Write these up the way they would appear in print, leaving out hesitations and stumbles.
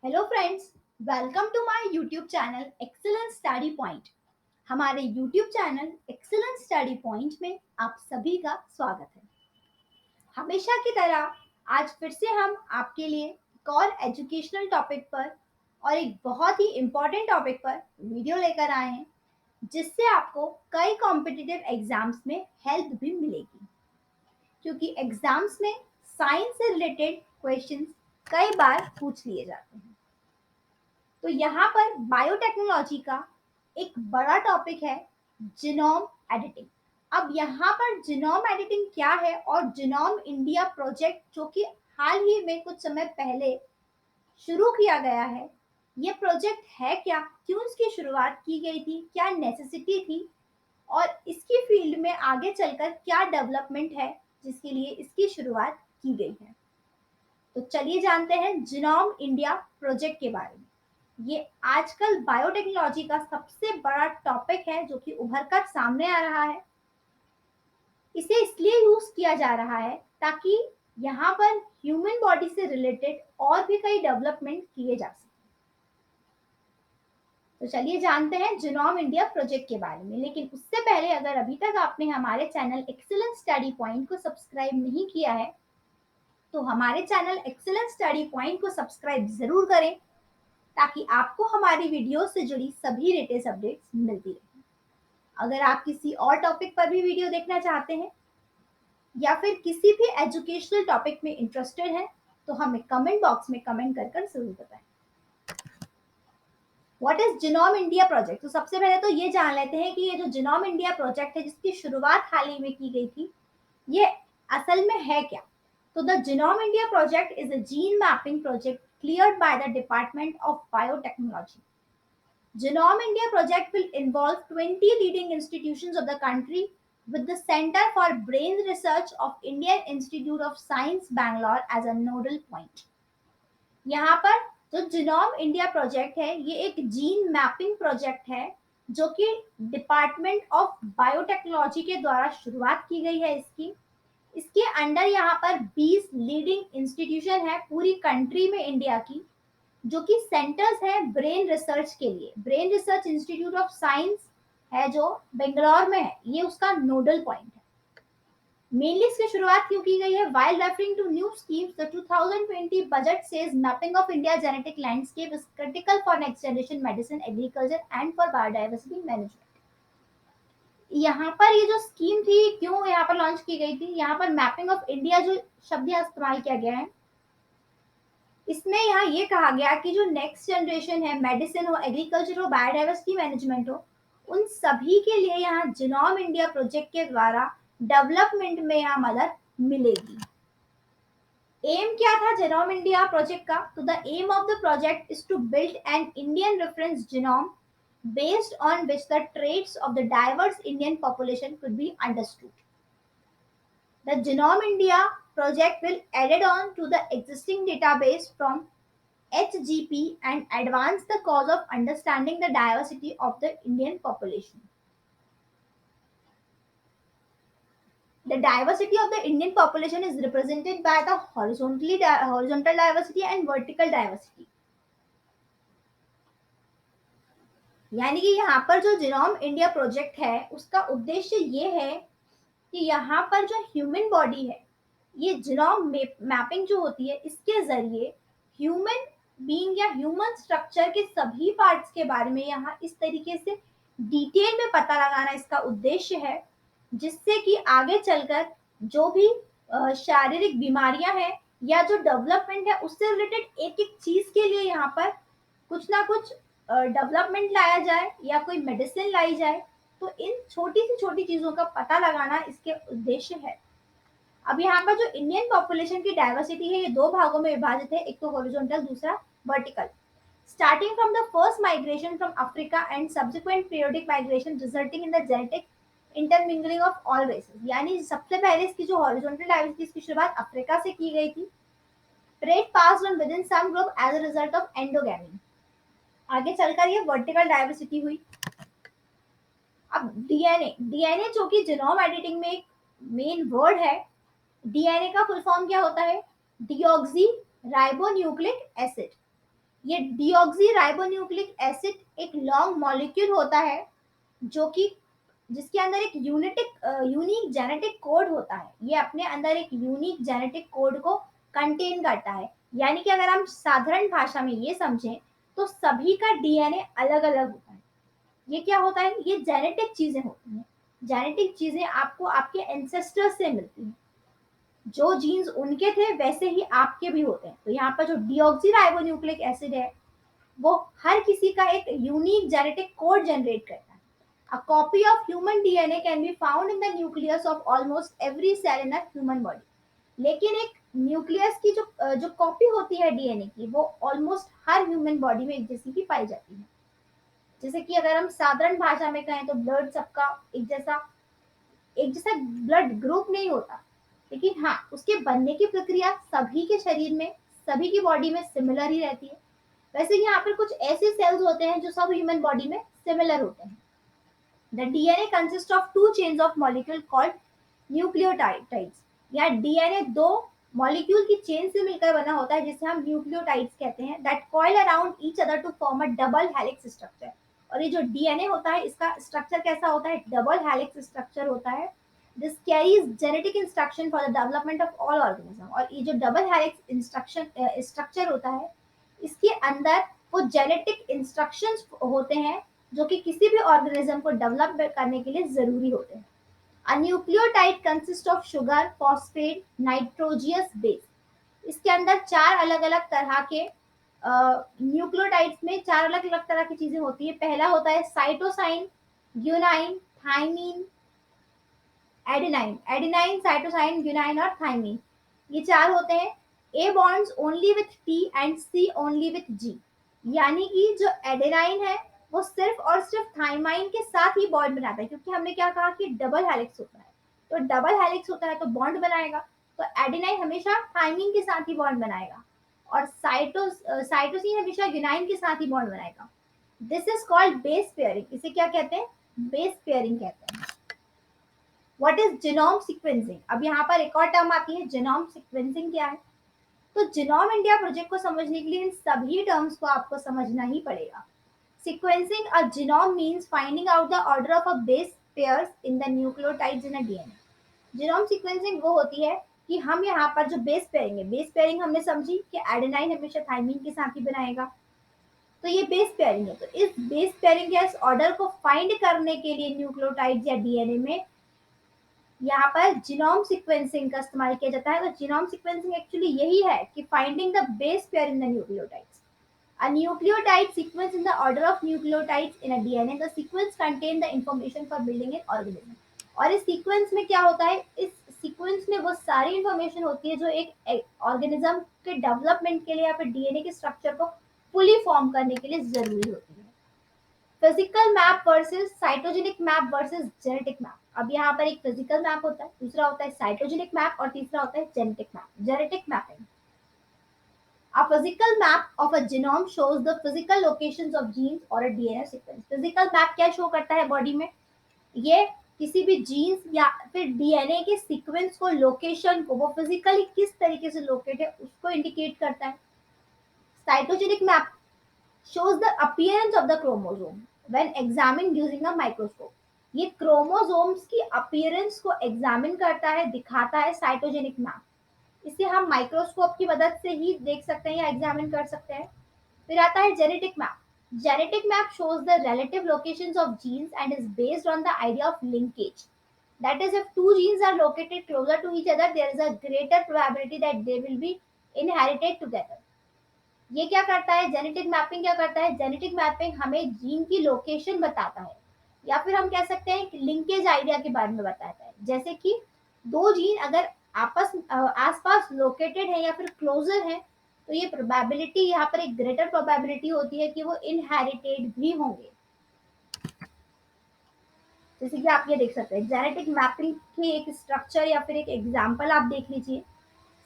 Hello friends, welcome to my YouTube channel excellence study point. हमारे YouTube channel excellence study point में आप सभी का स्वागत है। हमेशा की तरह आज फिर से हम आपके लिए एक और एजुकेशनल टॉपिक पर और एक बहुत ही इम्पोर्टेंट टॉपिक पर वीडियो लेकर आए हैं, जिससे आपको कई कॉम्पिटिटिव एग्जाम्स में हेल्प भी मिलेगी, क्योंकि एग्जाम्स में साइंस से रिलेटेड क्वेश्चंस कई बार पूछ लिए जाते हैं। तो यहाँ पर बायोटेक्नोलॉजी का एक बड़ा टॉपिक है जीनोम एडिटिंग। अब यहाँ पर जीनोम एडिटिंग क्या है और जीनोम इंडिया प्रोजेक्ट जो कि हाल ही में कुछ समय पहले शुरू किया गया है, ये प्रोजेक्ट है क्या, क्यों इसकी शुरुआत की गई थी, क्या नेसेसिटी थी और इसकी फील्ड में आगे चलकर क्या डेवलपमेंट है जिसके लिए इसकी शुरुआत की गई है। तो चलिए जानते हैं जीनोम इंडिया प्रोजेक्ट के बारे में। ये आजकल बायोटेक्नोलॉजी का सबसे बड़ा टॉपिक है जो कि उभर कर सामने आ रहा है। इसे इसलिए यूज किया जा रहा है ताकि यहाँ पर ह्यूमन बॉडी से रिलेटेड और भी कई डेवलपमेंट किए जा सके। तो चलिए जानते हैं जीनोम इंडिया प्रोजेक्ट के बारे में। लेकिन उससे पहले अगर अभी तक आपने हमारे चैनल एक्सीलेंस स्टडी पॉइंट को सब्सक्राइब नहीं किया है, तो हमारे चैनल एक्सीलेंस स्टडी पॉइंट को सब्सक्राइब जरूर करें ताकि आपको हमारी वीडियो से जुड़ी सभी लेटेस्ट अपडेट्स मिलती रहे। अगर आप किसी और टॉपिक पर भी वीडियो देखना चाहते हैं या फिर किसी भी एजुकेशनल टॉपिक में इंटरेस्टेड हैं, तो हमें कमेंट बॉक्स में कमेंट कर जरूर बताएं। What is genome India project? तो सबसे पहले तो ये जान लेते हैं कि ये जो जीनोम इंडिया प्रोजेक्ट है जिसकी शुरुआत हाल ही में की गई थी, ये असल में है क्या? तो the genome India project is a gene mapping project cleared by the department of biotechnology. Genome India project will involve 20 leading institutions of the country with the Center for Brain Research of Indian Institute of Science Bangalore as a nodal point. यहाँ पर जो genome India project है, ये एक gene mapping project है जो कि department of biotechnology के द्वारा शुरुआत की गई है। इसके अंडर यहाँ पर 20 लीडिंग इंस्टीट्यूशन है पूरी कंट्री में इंडिया की, जो कि सेंटर्स है ब्रेन रिसर्च के लिए। Brain research institute of science है जो बेंगलोर में है, ये उसका नोडल पॉइंट है। मेनली इसकी शुरुआत क्यों की गई है? While referring to new schemes, the 2020 budget says mapping of India genetic landscape is critical for next generation medicine, agriculture and for biodiversity management. यहाँ पर ये जो स्कीम थी क्यों यहाँ पर लॉन्च की गई थी? यहाँ पर मैपिंग ऑफ इंडिया जो शब्द यहाँ इस्तेमाल किया गया है, इसमें यहाँ ये कहा गया कि जो नेक्स्ट जनरेशन है, मेडिसिन हो, एग्रीकल्चर हो, बायोडाइवर्सिटी मैनेजमेंट हो, उन सभी के लिए यहाँ जीनोम इंडिया प्रोजेक्ट के द्वारा डेवलपमेंट में यहाँ मदद मिलेगी। एम क्या था जीनोम इंडिया प्रोजेक्ट का? तो the aim of the project is to build an Indian reference genome based on which the traits of the diverse Indian population could be understood. The Genome India project will added on to the existing database from HGP and advance the cause of understanding the diversity of the Indian population. The diversity of the Indian population is represented by the horizontal diversity and vertical diversity. यानी कि यहाँ पर जो genome India project है उसका उद्देश्य ये है कि यहाँ पर जो ह्यूमन बॉडी है, ये जीनोम मैपिंग जो होती है, इसके जरिए ह्यूमन बीइंग या ह्यूमन स्ट्रक्चर के सभी पार्ट्स के बारे में यहाँ इस तरीके से डिटेल में पता लगाना इसका उद्देश्य है, जिससे कि आगे चलकर जो भी शारीरिक बीमारियां हैं या जो डेवलपमेंट है उससे रिलेटेड एक एक चीज के लिए यहाँ पर कुछ ना कुछ डेवलपमेंट लाया जाए या कोई मेडिसिन लाई जाए। तो इन छोटी से छोटी चीजों का पता लगाना इसके उद्देश्य है। अब यहाँ पर जो इंडियन पॉपुलेशन की डाइवर्सिटी है, ये दो भागों में विभाजित है, एक तो हॉरिजॉन्टल, दूसरा vertical. Starting from the first migration from Africa and subsequent periodic migration resulting in the genetic intermingling of all races. यानी सबसे पहले इसकी जो हॉरिजॉन्टल डाइवर्सिटी, इसकी शुरुआत अफ्रीका से की गई थी। Trait passed on within some group as a result of endogamy. आगे चलकर ये वर्टिकल डाइवर्सिटी हुई। अब डीएनए जो कि जीनोम एडिटिंग में एक मेन वर्ड है, डीएनए का फुल फॉर्म क्या होता है? Deoxy ribonucleic acid. ये डीऑक्सी राइबोन्यूक्लिक एसिड एक लॉन्ग मॉलिक्यूल होता है जो कि जिसके अंदर एक यूनिक जेनेटिक कोड होता है। ये अपने अंदर एक यूनिक जेनेटिक कोड को कंटेन करता है। यानी कि अगर हम साधारण भाषा में ये समझें तो सभी का डीएनए अलग अलग होता है। ये क्या होता है, ये जेनेटिक चीजें होती हैं। जेनेटिक चीजें आपको आपके एंसेस्टर्स से मिलती हैं। जो जीन्स उनके थे वैसे ही आपके भी होते हैं। तो यहाँ पर जो डीऑक्सीराइबोन्यूक्लिक एसिड है वो हर किसी का एक यूनिक जेनेटिक कोड जनरेट करता है। A copy of human DNA can be found in the nucleus of almost every cell in a human body. लेकिन एक न्यूक्लियस की जो कॉपी होती है डीएनए की वो ऑलमोस्ट हर ह्यूमन बॉडी में एक जैसी की पाई जाती है। जैसे कि अगर हम साधारण भाषा में कहें तो ब्लड सबका एक जैसा ब्लड ग्रुप नहीं होता, लेकिन हाँ उसके बनने की प्रक्रिया सभी के शरीर में, सभी की बॉडी में सिमिलर ही रहती है। वैसे यहाँ पर कुछ ऐसे सेल्स होते हैं जो सब ह्यूमन बॉडी में सिमिलर होते हैं। The DNA consists of two chains of molecule called nucleotides. या डीएनए दो मॉलिक्यूल की चेन से मिलकर बना होता है जिसे हम न्यूक्लियोटाइड्स कहते हैं, that coil around each other to form a double helix structure. और ये जो डीएनए होता है इसका स्ट्रक्चर कैसा होता है, डबल हेलिक्स स्ट्रक्चर होता है। This carries genetic instruction for the development of all organism. और ये जो डबल हेलिक्स इंस्ट्रक्शन स्ट्रक्चर होता है इसके अंदर वो जेनेटिक इंस्ट्रक्शंस होते हैं जो कि किसी भी ऑर्गेनिज्म को डेवलप करने के लिए जरूरी होते हैं। A nucleotide consists of sugar, phosphate, nitrogenous base. इसके अंदर चार अलग अलग तरह के न्यूक्लियोटाइड्स में चार अलग अलग तरह की चीजें होती है। पहला होता है cytosine, guanine, thymine, adenine. Adenine, cytosine, guanine और थाइमीन, ये चार होते हैं। A bonds only with T and C only with G. यानी कि जो एडेनाइन है वो सिर्फ और सिर्फ थाइमाइन के साथ ही बॉन्ड बनाता है, क्योंकि हमने क्या कहा कि डबल हेलिक्स होता है। तो डबल हेलिक्स होता है तो बॉन्ड बनाएगा, तो एडेनाइन हमेशा थाइमीन के साथ ही बॉन्ड बनाएगा और साइटोसिन हमेशा यूनाइन के साथ ही बॉन्ड बनाएगा। This is called base pairing. इसे क्या कहते हैं, बेस पेयरिंग कहते हैं। What is genome sequencing. अब यहाँ पर एक और टर्म आती है, जीनोम सीक्वेंसिंग क्या है। तो जीनोम इंडिया प्रोजेक्ट को समझने के लिए इन सभी टर्म्स को आपको समझना ही पड़ेगा। Sequencing a genome means finding out the order of a base pairs in the nucleotides in a DNA. Genome sequencing वो होती है कि हम यहाँ पर जो बेस पेयरिंग है, बेस पेयरिंग हमने समझी कि एडेनाइन हमेशा थाइमीन के साथ ही बनाएगा, तो ये बेस पेयरिंग है। तो इस बेस पेयरिंग या इस ऑर्डर को फाइंड करने के लिए न्यूक्लियोटाइड्स या डीएनए में यहाँ पर जीनोम सीक्वेंसिंग का इस्तेमाल किया जाता है। तो जीनोम सीक्वेंसिंग एक्चुअली यही है कि finding the base pair in the nucleotides. A nucleotide sequence in the order of nucleotides in a DNA. The sequence contain the information for building an organism. और इस सीक्वेंस में क्या होता है, इस सीक्वेंस में वो सारी इंफॉर्मेशन होती है जो एक ऑर्गेनिज्म के डेवलपमेंट के लिए या फिर डीएनए के स्ट्रक्चर को फुली फॉर्म करने के लिए जरूरी होती है। Physical map versus cytogenic map versus genetic map. अब यहाँ पर एक फिजिकल मैप होता है, दूसरा होता है साइटोजेनिक मैप और तीसरा होता है genetic map. Genetic mapping, a physical map of a genome shows the physical locations of genes or a DNA sequence. Physical map क्या शो करता है बॉडी में, ये किसी भी जीन्स या फिर डीएनए के सीक्वेंस को, लोकेशन को, वो फिजिकली किस तरीके से लोकेट है उसको इंडिकेट करता है। Cytogenic map shows the appearance of the chromosome when examined using a microscope. ये क्रोमोसोम्स की अपीयरेंस को एग्जामिन करता है, दिखाता है साइटोजेनिक मैप। इसे हम माइक्रोस्कोप की मदद से ही देख सकते हैं या एग्जामिन कर सकते हैं। फिर आता है genetic map. Genetic map shows the relative locations of genes and is based on the idea of linkage. That is, if two genes are located closer to each other, there is a greater probability that they will be inherited together. ये क्या करता है, genetic mapping क्या करता है, genetic mapping हमें gene की location बताता है या फिर हम कह सकते हैं कि लिंकेज आइडिया के बारे में बताता है। जैसे कि दो जीन अगर आसपास लोकेटेड है या फिर क्लोजर है तो ये प्रोबेबिलिटी, यहाँ पर एक ग्रेटर प्रोबेबिलिटी होती है कि वो इनहेरिटेड भी होंगे। जैसे कि आप ये देख सकते हैं जेनेटिक मैपिंग की एक स्ट्रक्चर या फिर एक एग्जांपल आप देख लीजिए।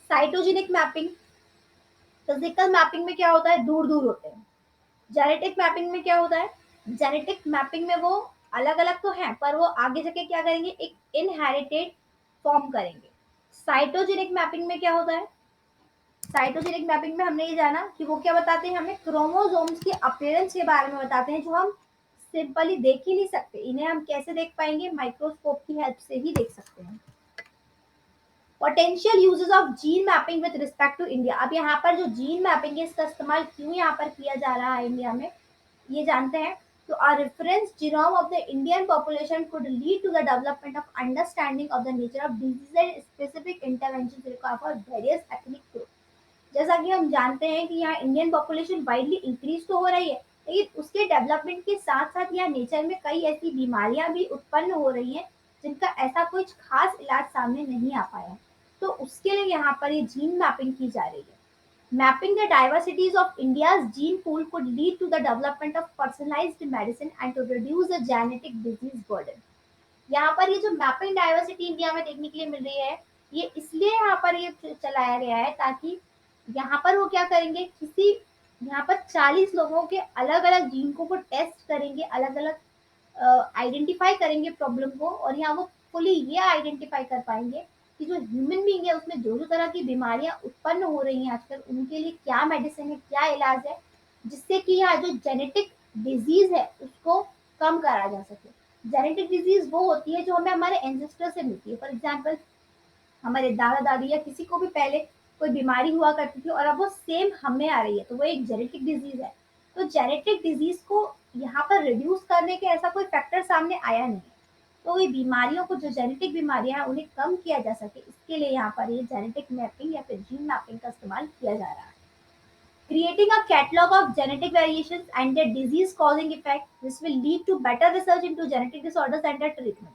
साइटोजेनिक मैपिंग, फिजिकल मैपिंग में क्या होता है, दूर दूर होते हैं। जेनेटिक मैपिंग में क्या होता है, जेनेटिक मैपिंग में वो अलग अलग तो हैं पर वो आगे जाके क्या करेंगे, एक इनहेरिटेड फॉर्म करेंगे। साइटोजेनिक मैपिंग में क्या होता है, साइटोजेनिक मैपिंग में हमने ये जाना कि वो क्या बताते हैं, हमें क्रोमोसोम्स की अपीयरेंस के बारे में बताते हैं, जो हम सिंपली देख ही नहीं सकते। इन्हें हम कैसे देख पाएंगे, माइक्रोस्कोप की हेल्प से ही देख सकते हैं। Potential uses of gene mapping with respect to India. अब यहाँ पर जो जीन मैपिंग है इसका इस्तेमाल क्यों यहाँ पर किया जा रहा है इंडिया में, ये जानते हैं। तो a reference genome of the Indian population could lead to the development of understanding of the nature of disease and specific interventions required for various ethnic groups. जैसा कि हम जानते हैं कि यहाँ इंडियन पॉपुलेशन वाइडली इंक्रीज तो हो रही है, लेकिन उसके डेवलपमेंट के साथ साथ यहाँ नेचर में कई ऐसी बीमारियां भी उत्पन्न हो रही हैं जिनका ऐसा कुछ खास इलाज सामने नहीं आ पाया। तो उसके लिए यहाँ पर ये जीन मैपिंग की जा रही है। Mapping the diversities of India's gene pool could lead to the development of personalized medicine and to reduce the genetic disease burden. यहाँ पर ये जो मैपिंग डाइवर्सिटी इंडिया में देखने के लिए मिल रही है, ये इसलिए यहाँ पर ये चलाया गया है ताकि यहाँ पर वो क्या करेंगे, किसी यहाँ पर 40 लोगों के अलग अलग जीन को वो टेस्ट करेंगे, अलग अलग आइडेंटिफाई करेंगे प्रॉब्लम को, और यहाँ वो फुली ये आइडेंटिफाई कर पाएंगे कि जो ह्यूमन बीइंग है उसमें जो जो तरह की बीमारियां उत्पन्न हो रही हैं आजकल, उनके लिए क्या मेडिसिन है, क्या इलाज है, जिससे कि यहाँ जो जेनेटिक डिजीज है उसको कम करा जा सके। जेनेटिक डिजीज वो होती है जो हमें हमारे एंसेस्टर से मिलती है। फॉर एग्जाम्पल, हमारे दादा दादी या किसी को भी पहले कोई बीमारी हुआ करती थी और अब वो सेम हमें आ रही है, तो वो एक जेनेटिक डिजीज है। तो जेनेटिक डिजीज को यहाँ पर रिड्यूस करने के ऐसा कोई फैक्टर सामने आया नहीं है। तो ये बीमारियों को, जो जेनेटिक बीमारियां हैं, उन्हें कम किया जा सके, इसके लिए यहाँ पर ये जेनेटिक मैपिंग या फिर जीन मैपिंग का इस्तेमाल किया जा रहा है। Creating a catalog of genetic variations and their disease causing effect, this will lead to better research into genetic disorders and their treatment.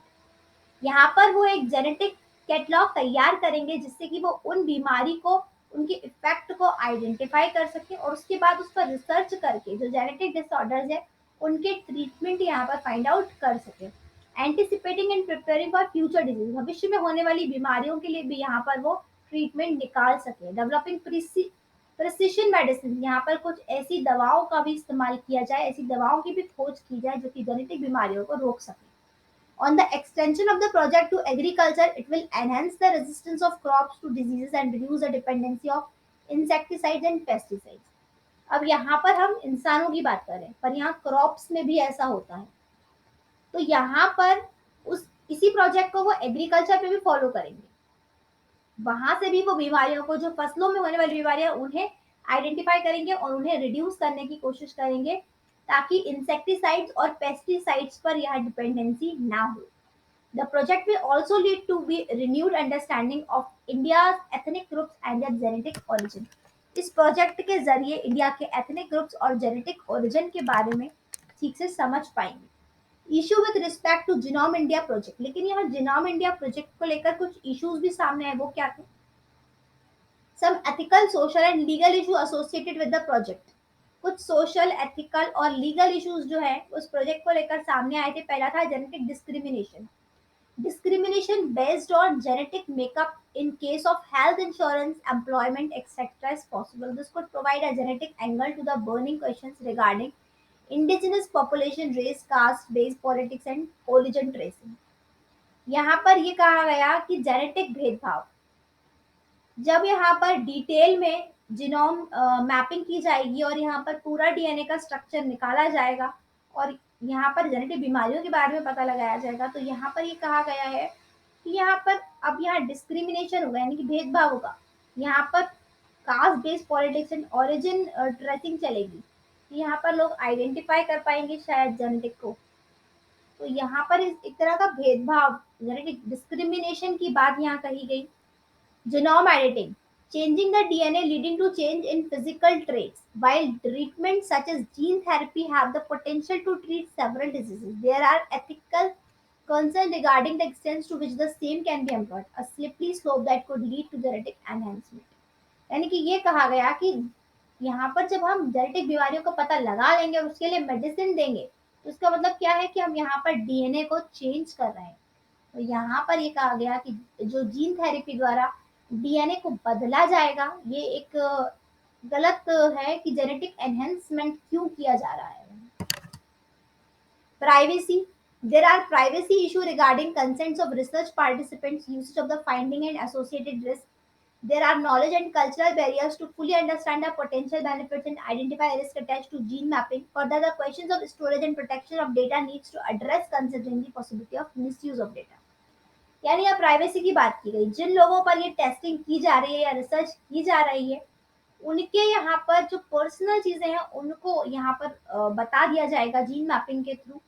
यहाँ पर वो एक जेनेटिक कैटलॉग तैयार करेंगे जिससे कि वो उन बीमारी को, उनके इफेक्ट को आइडेंटिफाई कर सके और उसके बाद उस पर रिसर्च करके जो जेनेटिक डिसऑर्डर्स है उनके ट्रीटमेंट यहाँ पर फाइंड आउट कर सके। Anticipating and preparing for future disease, भविष्य में होने वाली बीमारियों के लिए भी यहाँ पर वो ट्रीटमेंट निकाल सके। डेवलपिंग प्रिसिशन मेडिसिन, यहाँ पर कुछ ऐसी दवाओं का भी इस्तेमाल किया जाए, ऐसी दवाओं की भी खोज की जाए जो कि जेनेटिक बीमारियों को रोक सके। On the extension of the project to agriculture, it will enhance the resistance of crops to diseases and reduce the dependency of insecticides and pesticides. अब यहाँ पर हम इंसानों की बात कर रहे हैं, पर यहाँ क्रॉप्स में भी ऐसा होता है। तो यहाँ पर उस इसी प्रोजेक्ट को वो एग्रीकल्चर पे भी फॉलो करेंगे। वहां से भी वो बीमारियों को, जो फसलों में होने वाली बीमारियां, उन्हें आइडेंटिफाई करेंगे और उन्हें रिड्यूस करने की कोशिश करेंगे ताकि इंसेक्टिसाइड्स और पेस्टिसाइड्स पर यह डिपेंडेंसी ना हो। The project will also lead to be renewed understanding of India's ethnic groups and their genetic origin. इस प्रोजेक्ट के जरिए इंडिया के एथनिक ग्रुप्स और जेनेटिक ओरिजिन के बारे में ठीक से समझ पाएंगे। Issue with respect to genome India project, लेकिन यहाँ जिनोम इंडिया प्रोजेक्ट को लेकर कुछ इश्यूज भी सामने आए। वो क्या थे? Some ethical, social and legal issue associated with the project. कुछ सोशल, एथिकल और लीगल इश्यूज जो है उस प्रोजेक्ट को लेकर सामने आए थे। पहला था genetic discrimination. Discrimination based on genetic makeup in case of health insurance, employment, etc. is possible. This could provide a genetic angle to the burning questions regarding indigenous population, race, caste, based politics and origin tracing. यहाँ पर ये कहा गया कि genetic भेदभाव, जब यहाँ पर डिटेल में जीनोम मैपिंग की जाएगी और यहाँ पर पूरा डीएनए का स्ट्रक्चर निकाला जाएगा और यहाँ पर जेनेटिक बीमारियों के बारे में पता लगाया जाएगा, तो यहाँ पर ये कहा गया है कि यहाँ पर अब यहाँ डिस्क्रिमिनेशन होगा, यानी कि भेदभाव होगा। यहाँ पर caste based politics and origin tracing चलेगी। यहाँ पर लोग आइडेंटिफाई कर पाएंगे शायद जेनेटिक को। तो यहाँ पर एक तरह का भेदभाव, जेनेटिक डिस्क्रिमिनेशन की बात यहाँ कही गई। Genome editing, changing the DNA leading to change in physical traits. While treatments such as gene therapy have the potential to treat several diseases, there are ethical concerns regarding the extent to which the same can be employed, a slippery slope that could lead to genetic enhancement. यानी कि ये कहा गया कि यहाँ पर जब हम जेनेटिक बीमारियों का पता लगा लेंगे और उसके लिए मेडिसिन देंगे, तो इसका मतलब क्या है कि हम यहाँ पर डीएनए को चेंज कर रहे हैं। तो यहाँ पर ये कहा गया कि जो जीन थेरेपी द्वारा डीएनए को बदला जाएगा, ये एक गलत है कि जेनेटिक एनहेंसमेंट क्यों किया जा रहा है। Privacy, there are privacy issue regarding consents of research participants, usage of the finding and associated risk. There are knowledge and cultural barriers to fully understand the potential benefits and identify risk attached to gene mapping. Further, the questions of storage and protection of data needs to address considering the possibility of misuse of data. यानी अब privacy की बात की गई, जिन लोगों पर ये testing की जा रही है या रिसर्च की जा रही है, उनके यहाँ पर जो पर्सनल चीजें हैं उनको यहाँ पर बता दिया जाएगा जीन मैपिंग के थ्रू,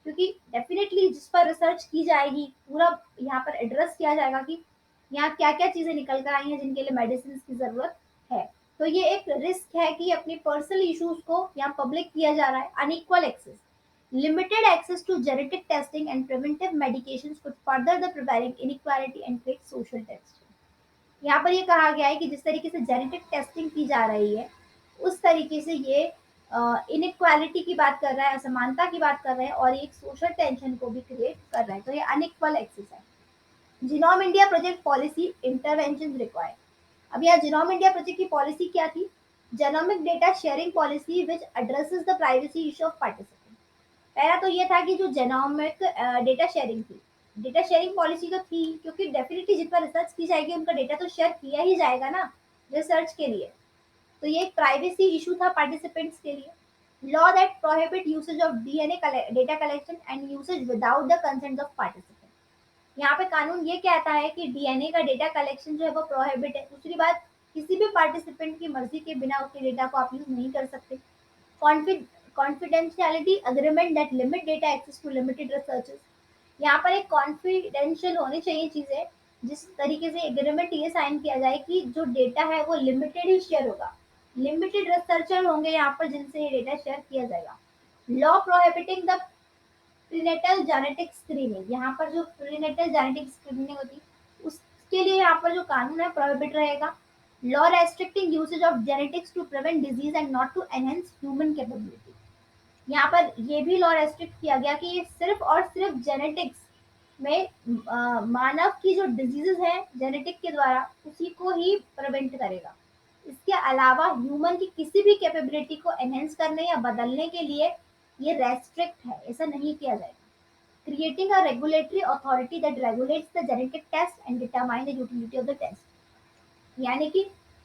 क्योंकि डेफिनेटली जिस पर रिसर्च की जाएगी पूरा यहाँ पर एड्रेस किया जाएगा कि यहाँ क्या क्या चीजें निकल कर आई हैं जिनके लिए मेडिसिन की जरूरत है। तो ये एक रिस्क है कि अपने पर्सनल इश्यूज को यहाँ पब्लिक किया जा रहा है। Unequal access, limited access to genetic testing and preventive medications could further the prevailing inequality and create social tension। यहाँ पर ये कहा गया है कि जिस तरीके से जेनेटिक टेस्टिंग की जा रही है उस तरीके से ये इनइक्वालिटी की बात कर रहा है, असमानता की बात कर रहा है और एक सोशल टेंशन को भी क्रिएट कर रहा है। तो ये अनइक्वल एक्सेस है। Genome India project policy intervention required. अब यहाँ जिनोम इंडिया प्रोजेक्ट की पॉलिसी क्या थी? Genomic data sharing policy which addresses the privacy issue of participant. पहला तो ये था कि जो जेनोमिक डेटा शेयरिंग थी, डेटा शेयरिंग पॉलिसी तो थी क्योंकि डेफिनेटली जिस पर रिसर्च की जाएगी उनका डेटा तो शेयर किया ही जाएगा ना रिसर्च के लिए। तो ये एक प्राइवेसी इशू था पार्टिसिपेंट्स के लिए। Law that prohibit usage of DNA data collection and usage without the consent of participant. यहाँ पे कानून ये कहता है कि डीएनए का डेटा कलेक्शन जो है वो प्रोहिबिट है। दूसरी बात, किसी भी पार्टिसिपेंट की मर्जी के बिना उसके डेटा को आप यूज नहीं कर सकते। confidentiality agreement that limit data access to limited researchers। यहाँ पर एक कॉन्फिडेंशियल होनी चाहिए चीजें, जिस तरीके से एग्रीमेंट ये साइन किया जाए कि जो डेटा है वो लिमिटेड ही शेयर होगा, लिमिटेड रिसर्चर होंगे यहाँ पर जिनसे ये डेटा शेयर किया जाएगा। Law prohibiting the prenatal genetic screening, यहाँ पर जो प्रीनेटल जेनेटिक स्क्रीनिंग होती है उसके लिए यहाँ पर जो कानून है प्रोहिबिट रहेगा। Law restricting usage of genetics to prevent disease and not to enhance human capability. यहाँ पर ये भी लॉ रेस्ट्रिक्ट किया गया कि ये सिर्फ और सिर्फ जेनेटिक्स में मानव की जो डिजीजेस है जेनेटिक के द्वारा उसी को ही प्रिवेंट करेगा। इसके अलावा ह्यूमन की किसी भी कैपेबिलिटी को एनहेंस करने या बदलने के लिए ये रेस्ट्रिक्ट है, ऐसा नहीं किया जाएगा। Creating a regulatory authority that regulates the genetic test and determine the utility of the test. यानी कि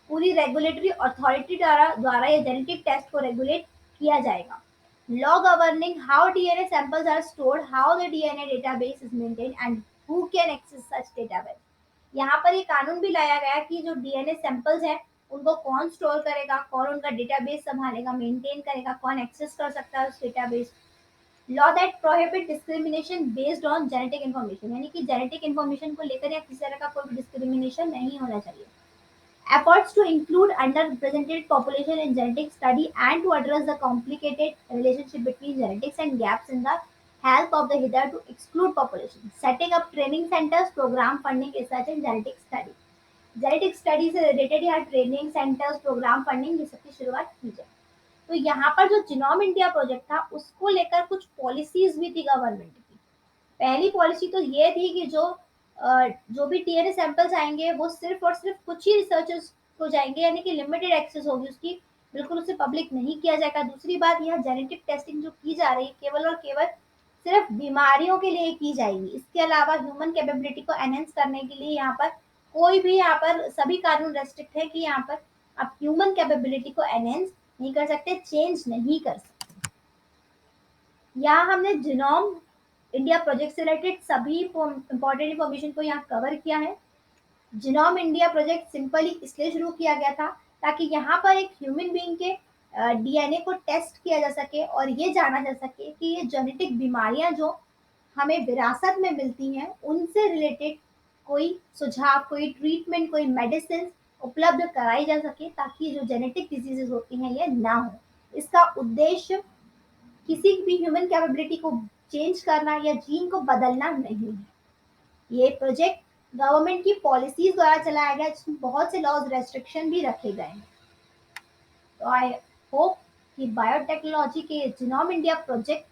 पूरी रेगुलेटरी अथॉरिटी द्वारा ये जेनेटिक टेस्ट को रेगुलेट किया जाएगा। Law governing how DNA samples are stored, how the DNA database is maintained, and who can access such database। यहाँ पर ये कानून भी लाया गया कि जो डीएनए सैंपल्स हैं उनको कौन स्टोर करेगा, कौन उनका डेटाबेस संभालेगा, मेंटेन करेगा, कौन एक्सेस कर सकता है उस database. Law that prohibit discrimination based on genetic information, यानी कि जेनेटिक इन्फॉर्मेशन को लेकर या किसी तरह का कोई भी डिस्क्रिमिनेशन नहीं होना चाहिए। Efforts to include underrepresented population in genetic study and to address the complicated relationship between genetics and gaps in the health of the hitherto excluded population. Setting up training centers, program funding research and genetic study। Genetic study से related यहाँ training centres, programme funding, ये सब की शुरुआत की जाए। तो यहाँ पर जो जिनोम इंडिया प्रोजेक्ट था उसको लेकर कुछ पॉलिसीज भी थी गवर्नमेंट की। पहली पॉलिसी तो ये थी कि जो भी डीएनए सैंपल्स आएंगे वो सिर्फ और सिर्फ कुछ ही रिसर्चर्स को जाएंगे, यानी कि लिमिटेड एक्सेस होगी उसकी, बिल्कुल उसे पब्लिक नहीं किया जाएगा। दूसरी बात, यह जेनेटिक टेस्टिंग जो की जा रही है केवल और केवल सिर्फ बीमारियों के लिए की जाएगी। इसके अलावा ह्यूमन कैपेबिलिटी को एनहेंस करने के लिए यहाँ पर कोई भी, यहाँ पर सभी कानून रेस्ट्रिक्ट है कि यहाँ पर आप ह्यूमन कैपेबिलिटी को एनहेंस नहीं कर सकते, चेंज नहीं कर सकते। यहाँ हमने जिनोम इंडिया प्रोजेक्ट से रिलेटेड सभी इंपॉर्टेंट इंफॉर्मेशन को यहाँ कवर किया है। जिनोम इंडिया प्रोजेक्ट सिंपली इसलिए शुरू किया गया था ताकि यहाँ पर एक ह्यूमन बीइंग के डीएनए को टेस्ट किया जा सके और ये जाना जा सके कि ये जेनेटिक बीमारियां जो हमें विरासत में मिलती हैं उनसे रिलेटेड कोई सुझाव, कोई ट्रीटमेंट, कोई मेडिसिन उपलब्ध कराई जा सके ताकि जो जेनेटिक डिजीजेस होती हैं ये ना हो। इसका उद्देश्य किसी भी ह्यूमन कैपेबिलिटी को चेंज करना या जीन को बदलना नहीं है। ये प्रोजेक्ट गवर्नमेंट की पॉलिसीज द्वारा चलाया गया जिसमें बहुत से लॉज रेस्ट्रिक्शन भी रखे गए हैं। तो आई होप कि बायोटेक्नोलॉजी के जिनोम इंडिया प्रोजेक्ट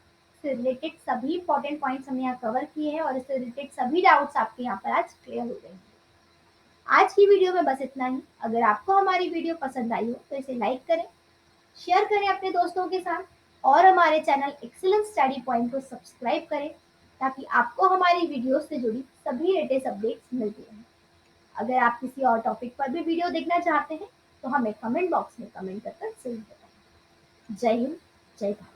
से रिलेटेड सभी इंपॉर्टेंट पॉइंट्स हमने यहाँ कवर किए हैं और इससे रिलेटेड सभी डाउट्स आपके यहाँ पर आज क्लियर हो गए हैं। आज की वीडियो में बस इतना ही। अगर आपको हमारी वीडियो पसंद आई हो तो इसे लाइक करें, शेयर करें अपने दोस्तों के साथ और हमारे चैनल एक्सीलेंस स्टडी पॉइंट को सब्सक्राइब करें ताकि आपको हमारी वीडियो से जुड़ी सभी लेटेस्ट अपडेट्स मिलती रहें। अगर आप किसी और टॉपिक पर भी वीडियो देखना चाहते हैं तो हमें कमेंट बॉक्स में कमेंट कर जरूर बताएं। जय हिंद, जय भारत।